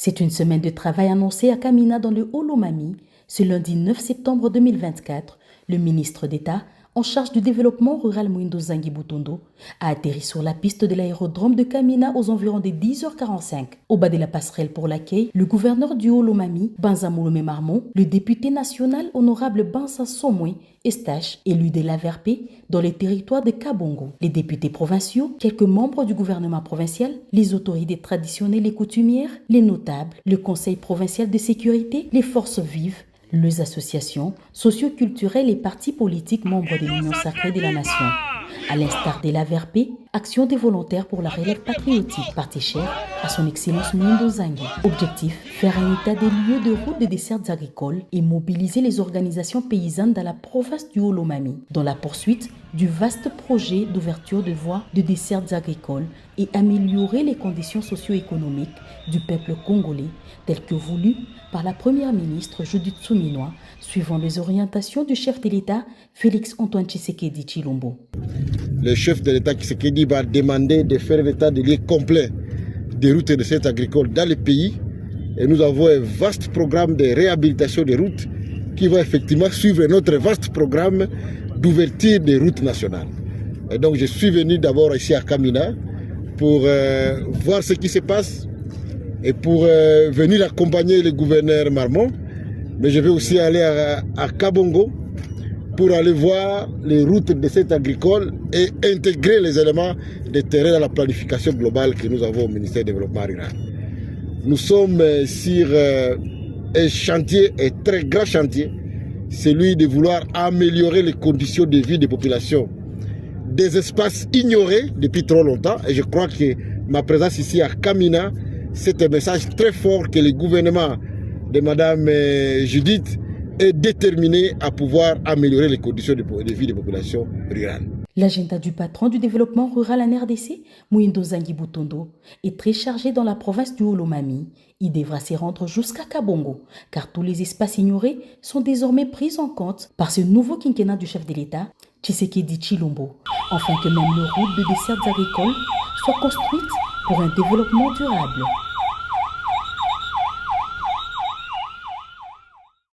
C'est une semaine de travail annoncée à Kamina dans le Haut-Lomami. Ce lundi 9 septembre 2024, le ministre d'État en charge du développement rural Mouindo Zangui Butondo a atterri sur la piste de l'aérodrome de Kamina aux environs de 10h45. Au bas de la passerelle pour l'accueil, le gouverneur du Haut-Lomami, Banza Moulomé Marmon, le député national honorable Banza Somoué Estache, élu de l'AVRP dans les territoires de Kabongo, les députés provinciaux, quelques membres du gouvernement provincial, les autorités traditionnelles et coutumières, les notables, le conseil provincial de sécurité, les forces vives, les associations socio-culturelles et partis politiques membres de l'Union sacrée de la nation. À l'instar de l'AVRP, Action des volontaires pour la relève patriotique, partie chère à son excellence Mouindo Zangui. Objectif, faire un état des lieux de route des dessertes agricoles et mobiliser les organisations paysannes dans la province du Haut-Lomami, dans la poursuite du vaste projet d'ouverture de voies de dessertes agricoles et améliorer les conditions socio-économiques du peuple congolais, telles que voulues par la première ministre Judith Suminwa, suivant les orientations du chef de l'État Félix-Antoine Tshisekedi Tshilombo. Le chef de l'État Tshisekedi va demander de faire l'état des lieux complet des routes et de cette agricole dans le pays. Et nous avons un vaste programme de réhabilitation des routes qui va effectivement suivre notre vaste programme d'ouverture des routes nationales. Et donc je suis venu d'abord ici à Kamina pour voir ce qui se passe et pour venir accompagner le gouverneur Marmon. Mais je vais aussi aller à Kabongo pour aller voir les routes de cette agricole et intégrer les éléments de terrain dans la planification globale que nous avons au ministère du Développement rural. Nous sommes sur un chantier, un très grand chantier, celui de vouloir améliorer les conditions de vie des populations, des espaces ignorés depuis trop longtemps. Et je crois que ma présence ici à Kamina, c'est un message très fort que le gouvernement de Madame Judith est déterminé à pouvoir améliorer les conditions de vie des populations rurales. L'agenda du patron du développement rural en RDC, Mouindo Zangui Butondo, est très chargé dans la province du Haut-Lomami. Il devra s'y rendre jusqu'à Kabongo, car tous les espaces ignorés sont désormais pris en compte par ce nouveau quinquennat du chef de l'État, Tshisekedi Tshilombo, afin que même les routes de dessertes agricoles soient construites pour un développement durable.